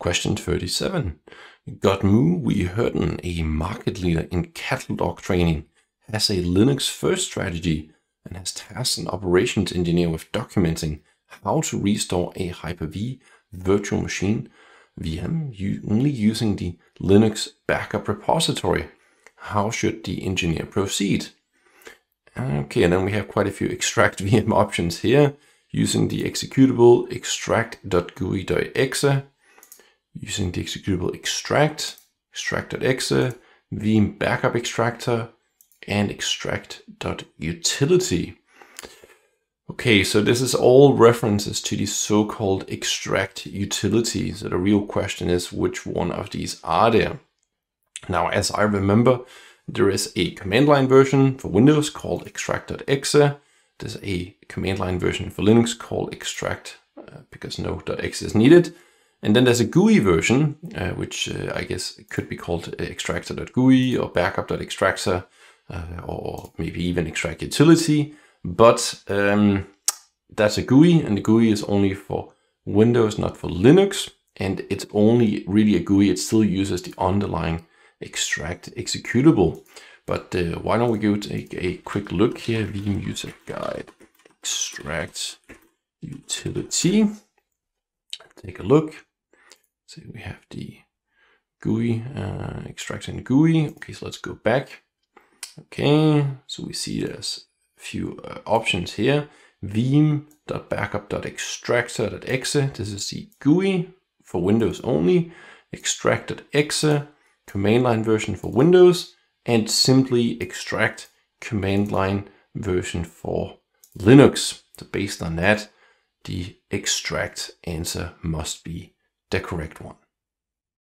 Question 37. Godmu Weerhurten, a market leader in catalog training, has a Linux first strategy and has tasked an operations engineer with documenting how to restore a Hyper-V virtual machine VM only using the Linux backup repository. How should the engineer proceed? Okay, and then we have quite a few extract VM options here, using the executable extract.gui.exe, using the executable extract.exe, Veeam backup extractor, and extract.utility. Okay, so this is all references to the so-called extract utility. So the real question is, which one of these are there? Now, as I remember, there is a command line version for Windows called extract.exe. There's a command line version for Linux called extract, because no .exe is needed. And then there's a GUI version, which I guess could be called extractor.gui or backup.extractor, or maybe even extract utility. But that's a GUI, and the GUI is only for Windows, not for Linux. And it's only really a GUI. It still uses the underlying extract executable. But why don't we go take a quick look here? Veeam user guide, extract utility. Take a look. So we have the GUI, extracting the GUI. Okay, so let's go back. Okay, so we see there's a few options here. Veeam.backup.extractor.exe. This is the GUI for Windows only. Extract.exe, command line version for Windows, and simply extract command line version for Linux. So based on that, the extract answer must be the correct one.